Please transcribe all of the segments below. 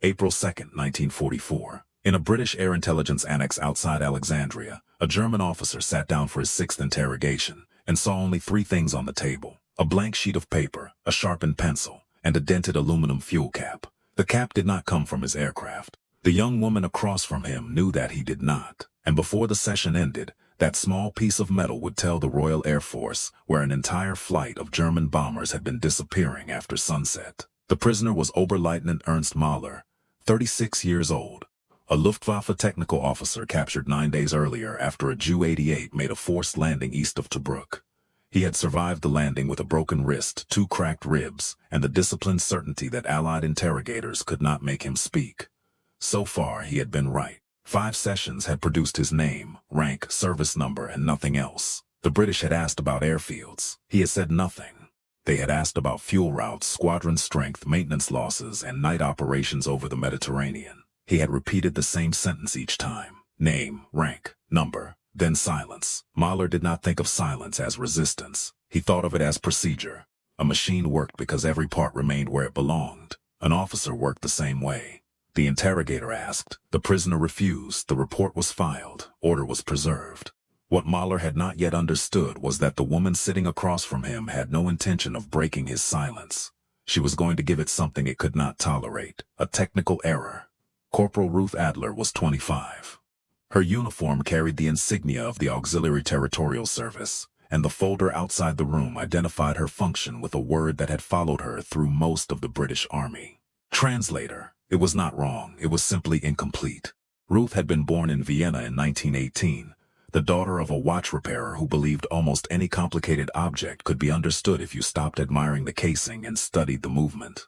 April 2, 1944. In a British air intelligence annex outside Alexandria, a German officer sat down for his 6th interrogation and saw only 3 things on the table: a blank sheet of paper, a sharpened pencil, and a dented aluminum fuel cap. The cap did not come from his aircraft. The young woman across from him knew that he did not, and before the session ended, that small piece of metal would tell the Royal Air Force where an entire flight of German bombers had been disappearing after sunset. The prisoner was Oberleutnant Ernst Mahler, 36 years old, a Luftwaffe technical officer captured 9 days earlier after a Ju-88 made a forced landing east of Tobruk. He had survived the landing with a broken wrist, 2 cracked ribs, and the disciplined certainty that Allied interrogators could not make him speak. So far, he had been right. 5 sessions had produced his name, rank, service number, and nothing else. The British had asked about airfields. He had said nothing. They had asked about fuel routes, squadron strength, maintenance losses, and night operations over the Mediterranean. He had repeated the same sentence each time: name, rank, number, then silence. Mahler did not think of silence as resistance. He thought of it as procedure. A machine worked because every part remained where it belonged. An officer worked the same way. The interrogator asked. The prisoner refused. The report was filed. Order was preserved. What Mahler had not yet understood was that the woman sitting across from him had no intention of breaking his silence. She was going to give it something it could not tolerate: a technical error. Corporal Ruth Adler was 25. Her uniform carried the insignia of the Auxiliary Territorial Service, and the folder outside the room identified her function with a word that had followed her through most of the British Army: translator. It was not wrong, it was simply incomplete. Ruth had been born in Vienna in 1918, the daughter of a watch repairer who believed almost any complicated object could be understood if you stopped admiring the casing and studied the movement.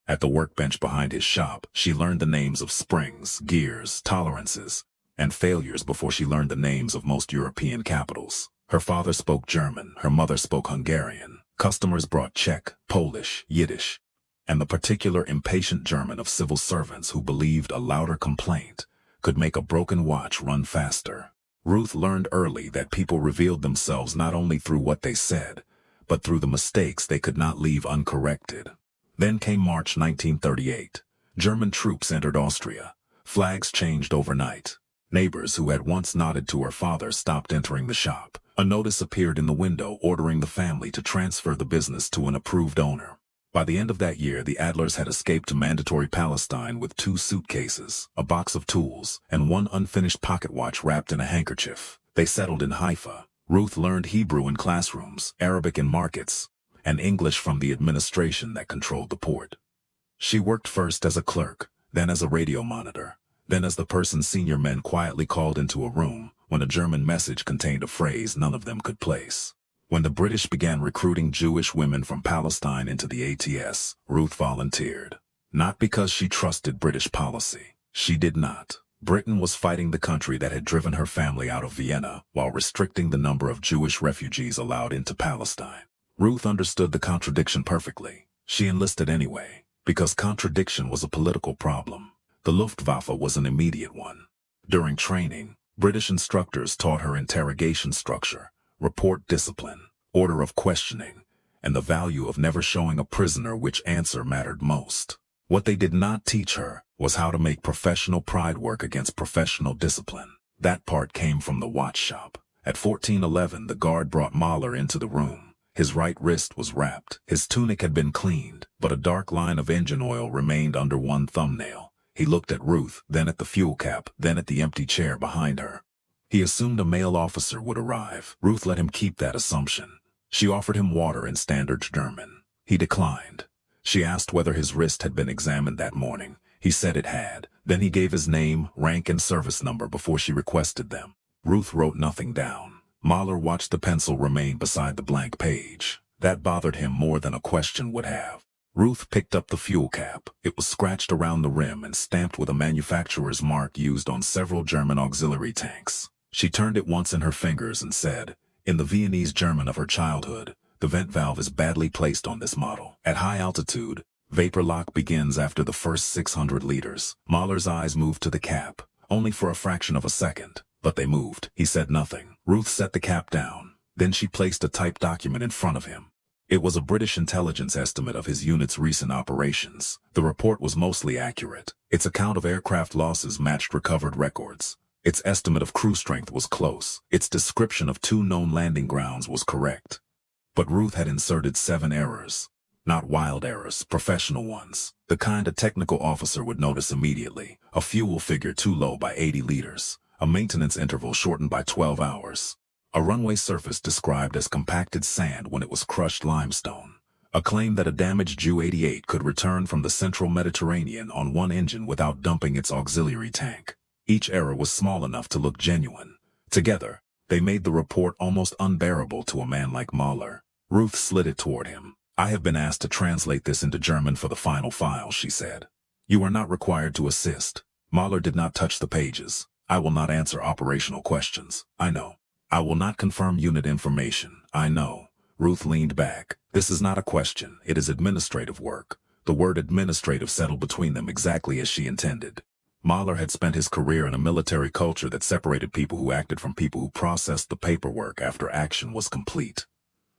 At the workbench behind his shop, she learned the names of springs, gears, tolerances, and failures before she learned the names of most European capitals. Her father spoke German, her mother spoke Hungarian. Customers brought Czech, Polish, Yiddish, and the particular impatient German of civil servants who believed a louder complaint could make a broken watch run faster. Ruth learned early that people revealed themselves not only through what they said, but through the mistakes they could not leave uncorrected. Then came March 1938. German troops entered Austria. Flags changed overnight. Neighbors who had once nodded to her father stopped entering the shop. A notice appeared in the window ordering the family to transfer the business to an approved owner. By the end of that year, the Adlers had escaped to Mandatory Palestine with 2 suitcases, a box of tools, and 1 unfinished pocket watch wrapped in a handkerchief. They settled in Haifa. Ruth learned Hebrew in classrooms, Arabic in markets, and English from the administration that controlled the port. She worked first as a clerk, then as a radio monitor, then as the person senior men quietly called into a room when a German message contained a phrase none of them could place. When the British began recruiting Jewish women from Palestine into the ATS, Ruth volunteered. Not because she trusted British policy. She did not. Britain was fighting the country that had driven her family out of Vienna while restricting the number of Jewish refugees allowed into Palestine. Ruth understood the contradiction perfectly. She enlisted anyway, because contradiction was a political problem. The Luftwaffe was an immediate one. During training, British instructors taught her interrogation structure, report discipline, order of questioning, and the value of never showing a prisoner which answer mattered most. What they did not teach her was how to make professional pride work against professional discipline. That part came from the watch shop. At 14:11, the guard brought Mahler into the room. His right wrist was wrapped. His tunic had been cleaned, but a dark line of engine oil remained under one thumbnail. He looked at Ruth, then at the fuel cap, then at the empty chair behind her. He assumed a male officer would arrive. Ruth let him keep that assumption. She offered him water in standard German. He declined. She asked whether his wrist had been examined that morning. He said it had. Then he gave his name, rank, and service number before she requested them. Ruth wrote nothing down. Mahler watched the pencil remain beside the blank page. That bothered him more than a question would have. Ruth picked up the fuel cap. It was scratched around the rim and stamped with a manufacturer's mark used on several German auxiliary tanks. She turned it once in her fingers and said, in the Viennese German of her childhood, the vent valve is badly placed on this model. At high altitude, vapor lock begins after the first 600 liters. Mahler's eyes moved to the cap, only for a fraction of a second, but they moved. He said nothing. Ruth set the cap down. Then she placed a typed document in front of him. It was a British intelligence estimate of his unit's recent operations. The report was mostly accurate. Its account of aircraft losses matched recovered records. Its estimate of crew strength was close. Its description of 2 known landing grounds was correct. But Ruth had inserted 7 errors. Not wild errors, professional ones. The kind a technical officer would notice immediately. A fuel figure too low by 80 liters. A maintenance interval shortened by 12 hours. A runway surface described as compacted sand when it was crushed limestone. A claim that a damaged Ju-88 could return from the central Mediterranean on one engine without dumping its auxiliary tank. Each error was small enough to look genuine. Together, they made the report almost unbearable to a man like Mahler. Ruth slid it toward him. "I have been asked to translate this into German for the final file," she said. "You are not required to assist." Mahler did not touch the pages. "I will not answer operational questions. I know. I will not confirm unit information. I know." Ruth leaned back. "This is not a question. It is administrative work." The word administrative settled between them exactly as she intended. Mahler had spent his career in a military culture that separated people who acted from people who processed the paperwork after action was complete.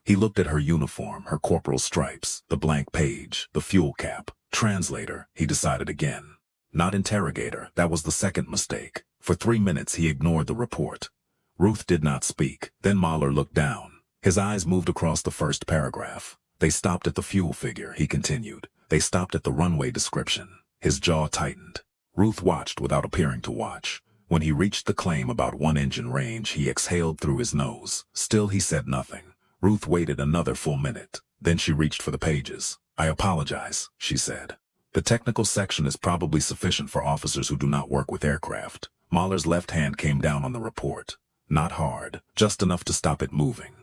He looked at her uniform, her corporal's stripes, the blank page, the fuel cap. Translator, he decided again. Not interrogator, that was the second mistake. For 3 minutes he ignored the report. Ruth did not speak. Then Mahler looked down. His eyes moved across the first paragraph. "They stopped at the fuel figure," he continued. "They stopped at the runway description." His jaw tightened. Ruth watched without appearing to watch. When he reached the claim about 1 engine range, he exhaled through his nose. Still he said nothing. Ruth waited another full minute. Then she reached for the pages. "I apologize," she said. "The technical section is probably sufficient for officers who do not work with aircraft." Mahler's left hand came down on the report. Not hard, just enough to stop it moving.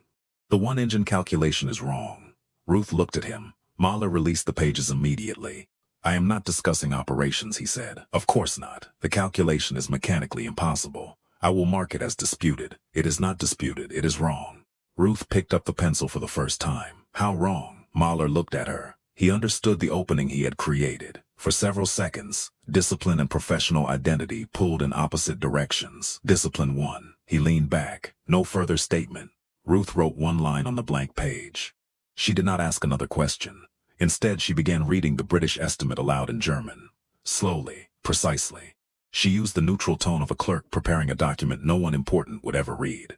"The 1-engine calculation is wrong." Ruth looked at him. Mahler released the pages immediately. "I am not discussing operations," he said. "Of course not. The calculation is mechanically impossible. I will mark it as disputed." "It is not disputed. It is wrong." Ruth picked up the pencil for the first time. "How wrong?" Mahler looked at her. He understood the opening he had created. For several seconds, discipline and professional identity pulled in opposite directions. Discipline won. He leaned back. No further statement. Ruth wrote 1 line on the blank page. She did not ask another question. Instead, she began reading the British estimate aloud in German. Slowly, precisely. She used the neutral tone of a clerk preparing a document no one important would ever read.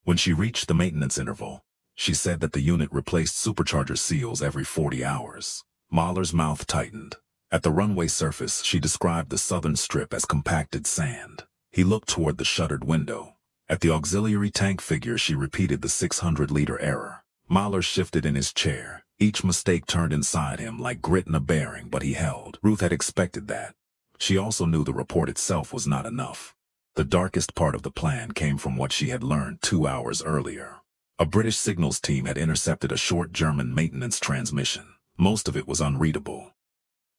When she reached the maintenance interval, she said that the unit replaced supercharger seals every 40 hours. Mahler's mouth tightened. At the runway surface, she described the southern strip as compacted sand. He looked toward the shuttered window. At the auxiliary tank figure, she repeated the 600-liter error. Mahler shifted in his chair. Each mistake turned inside him like grit in a bearing, but he held. Ruth had expected that. She also knew the report itself was not enough. The darkest part of the plan came from what she had learned 2 hours earlier. A British signals team had intercepted a short German maintenance transmission. Most of it was unreadable.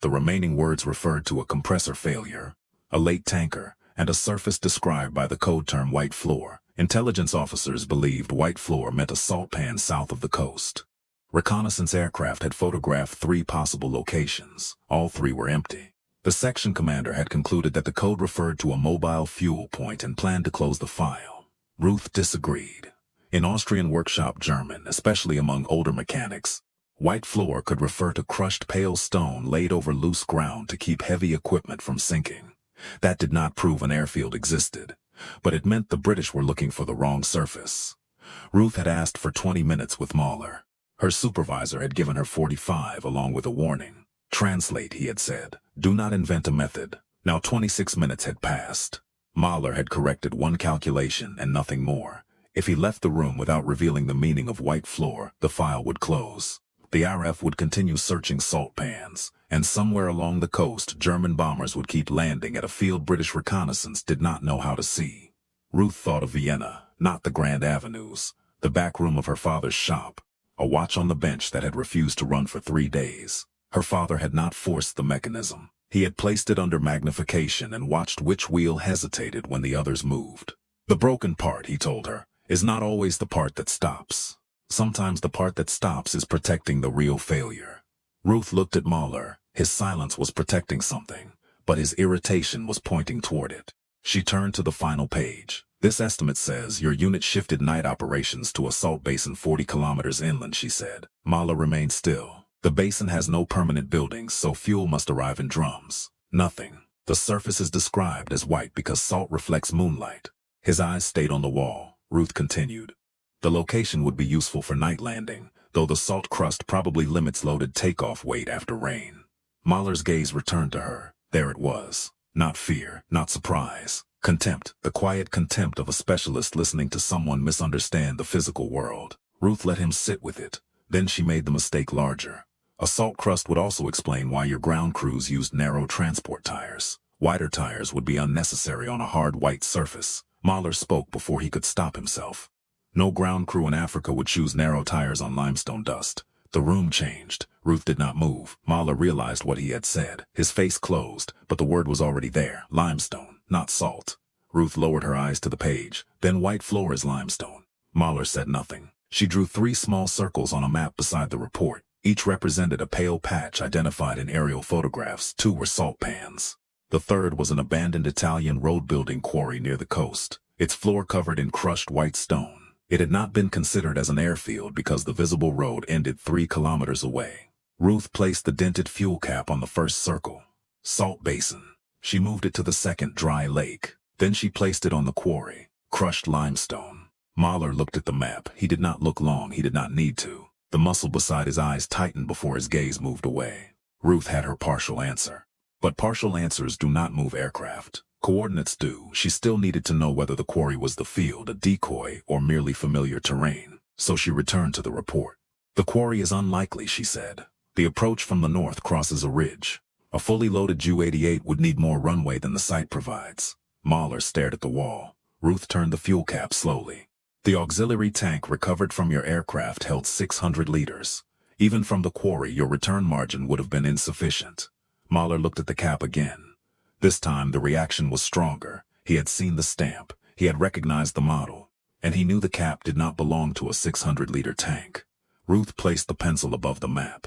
The remaining words referred to a compressor failure, a late tanker, and a surface described by the code term white floor. Intelligence officers believed white floor meant a salt pan south of the coast. Reconnaissance aircraft had photographed 3 possible locations. All 3 were empty. The section commander had concluded that the code referred to a mobile fuel point and planned to close the file. Ruth disagreed. In Austrian workshop German, especially among older mechanics, white floor could refer to crushed pale stone laid over loose ground to keep heavy equipment from sinking. That did not prove an airfield existed, but it meant the British were looking for the wrong surface. Ruth had asked for 20 minutes with Mahler. Her supervisor had given her 45 along with a warning. "Translate," he had said. "Do not invent a method." Now 26 minutes had passed. Mahler had corrected 1 calculation and nothing more. If he left the room without revealing the meaning of white floor, the file would close. The RF would continue searching salt pans, and somewhere along the coast, German bombers would keep landing at a field British reconnaissance did not know how to see. Ruth thought of Vienna, not the grand avenues, the back room of her father's shop, a watch on the bench that had refused to run for 3 days. Her father had not forced the mechanism. He had placed it under magnification and watched which wheel hesitated when the others moved. "The broken part," he told her, "is not always the part that stops. Sometimes the part that stops is protecting the real failure." Ruth looked at Mahler. His silence was protecting something, but his irritation was pointing toward it. She turned to the final page. This estimate says your unit shifted night operations to a salt basin 40 kilometers inland, she said. Mahler remained still. The basin has no permanent buildings, so fuel must arrive in drums. Nothing. The surface is described as white because salt reflects moonlight. His eyes stayed on the wall. Ruth continued. The location would be useful for night landing, though the salt crust probably limits loaded takeoff weight after rain. Mahler's gaze returned to her. There it was. Not fear, not surprise. Contempt, the quiet contempt of a specialist listening to someone misunderstand the physical world. Ruth let him sit with it. Then she made the mistake larger. A salt crust would also explain why your ground crews used narrow transport tires. Wider tires would be unnecessary on a hard white surface. Mahler spoke before he could stop himself. No ground crew in Africa would choose narrow tires on limestone dust. The room changed. Ruth did not move. Mahler realized what he had said. His face closed, but the word was already there. Limestone, not salt. Ruth lowered her eyes to the page. Then white floor is limestone. Mahler said nothing. She drew 3 small circles on a map beside the report. Each represented a pale patch identified in aerial photographs. 2 were salt pans. The third was an abandoned Italian road-building quarry near the coast, its floor covered in crushed white stone. It had not been considered as an airfield because the visible road ended 3 kilometers away. Ruth placed the dented fuel cap on the first circle. Salt basin. She moved it to the second, dry lake. Then she placed it on the quarry. Crushed limestone. Mahler looked at the map. He did not look long. He did not need to. The muscle beside his eyes tightened before his gaze moved away. Ruth had her partial answer. But partial answers do not move aircraft. Coordinates do. She still needed to know whether the quarry was the field, a decoy, or merely familiar terrain. So she returned to the report. The quarry is unlikely, she said. The approach from the north crosses a ridge. A fully loaded Ju-88 would need more runway than the site provides. Mahler stared at the wall. Ruth turned the fuel cap slowly. The auxiliary tank recovered from your aircraft held 600 liters. Even from the quarry, your return margin would have been insufficient. Mahler looked at the cap again. This time the reaction was stronger. He had seen the stamp. He had recognized the model. And he knew the cap did not belong to a 600-liter tank. Ruth placed the pencil above the map.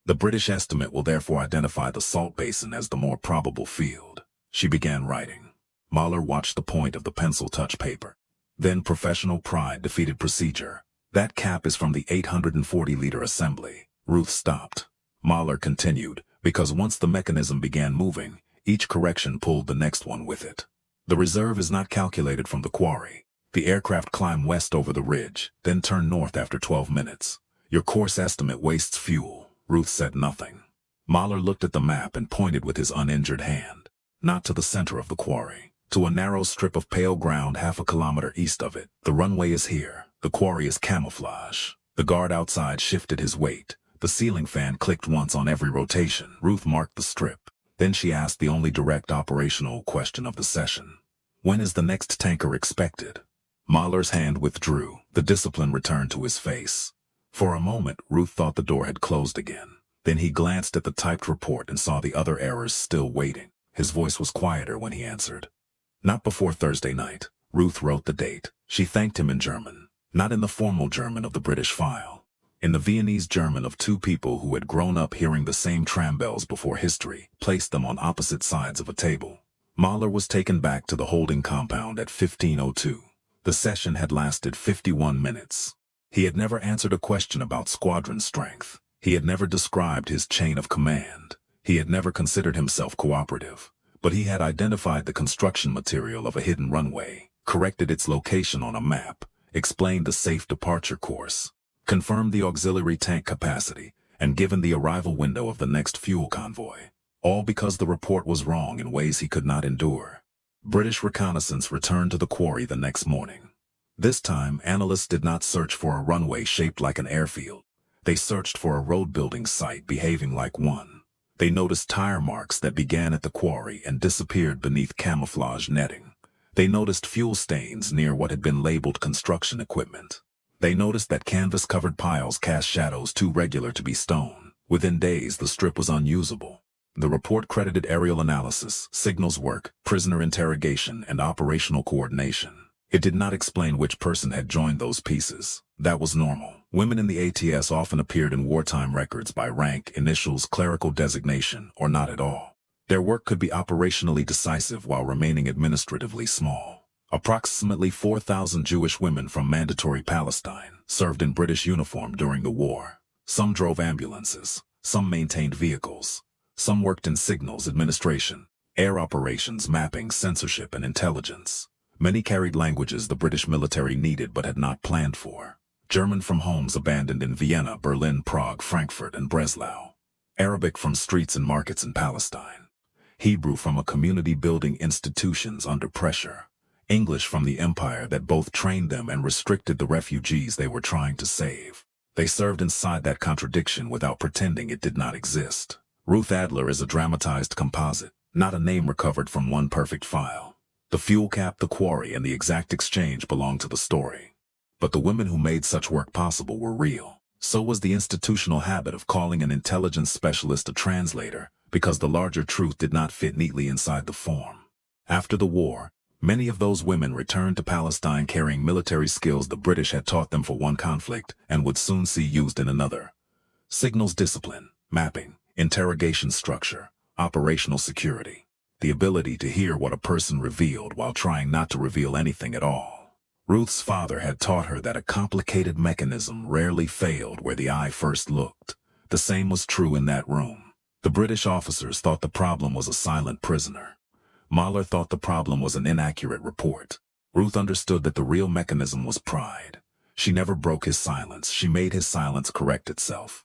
The British estimate will therefore identify the salt basin as the more probable field. She began writing. Mahler watched the point of the pencil touch paper. Then professional pride defeated procedure. That cap is from the 840-liter assembly. Ruth stopped. Mahler continued, because once the mechanism began moving, each correction pulled the next one with it. The reserve is not calculated from the quarry. The aircraft climbed west over the ridge, then turned north after 12 minutes. Your course estimate wastes fuel. Ruth said nothing. Mahler looked at the map and pointed with his uninjured hand. Not to the center of the quarry. To a narrow strip of pale ground half a kilometer east of it. The runway is here. The quarry is camouflage. The guard outside shifted his weight. The ceiling fan clicked once on every rotation. Ruth marked the strip. Then she asked the only direct operational question of the session. When is the next tanker expected? Mahler's hand withdrew. The discipline returned to his face. For a moment, Ruth thought the door had closed again. Then he glanced at the typed report and saw the other errors still waiting. His voice was quieter when he answered. Not before Thursday night. Ruth wrote the date. She thanked him in German. Not in the formal German of the British file. In the Viennese German of 2 people who had grown up hearing the same tram bells before history placed them on opposite sides of a table. Mahler was taken back to the holding compound at 15:02. The session had lasted 51 minutes. He had never answered a question about squadron strength. He had never described his chain of command. He had never considered himself cooperative. But he had identified the construction material of a hidden runway, corrected its location on a map, explained the safe departure course, confirmed the auxiliary tank capacity, and given the arrival window of the next fuel convoy. All because the report was wrong in ways he could not endure. British reconnaissance returned to the quarry the next morning. This time, analysts did not search for a runway shaped like an airfield. They searched for a road-building site behaving like one. They noticed tire marks that began at the quarry and disappeared beneath camouflage netting. They noticed fuel stains near what had been labeled construction equipment. They noticed that canvas-covered piles cast shadows too regular to be stone. Within days, the strip was unusable. The report credited aerial analysis, signals work, prisoner interrogation, and operational coordination. It did not explain which person had joined those pieces. That was normal. Women in the ATS often appeared in wartime records by rank, initials, clerical designation, or not at all. Their work could be operationally decisive while remaining administratively small. Approximately 4,000 Jewish women from Mandatory Palestine served in British uniform during the war. Some drove ambulances, some maintained vehicles, some worked in signals administration, air operations, mapping, censorship, and intelligence. Many carried languages the British military needed but had not planned for. German from homes abandoned in Vienna, Berlin, Prague, Frankfurt, and Breslau. Arabic from streets and markets in Palestine. Hebrew from a community-building institutions under pressure. English from the empire that both trained them and restricted the refugees they were trying to save. They served inside that contradiction without pretending it did not exist. Ruth Adler is a dramatized composite, not a name recovered from one perfect file. The fuel cap, the quarry, and the exact exchange belong to the story. But the women who made such work possible were real. So was the institutional habit of calling an intelligence specialist a translator, because the larger truth did not fit neatly inside the form. After the war, many of those women returned to Palestine carrying military skills the British had taught them for one conflict and would soon see used in another. Signals discipline, mapping, interrogation structure, operational security. The ability to hear what a person revealed while trying not to reveal anything at all. Ruth's father had taught her that a complicated mechanism rarely failed where the eye first looked. The same was true in that room. The British officers thought the problem was a silent prisoner. Mahler thought the problem was an inaccurate report. Ruth understood that the real mechanism was pride. She never broke his silence. She made his silence correct itself.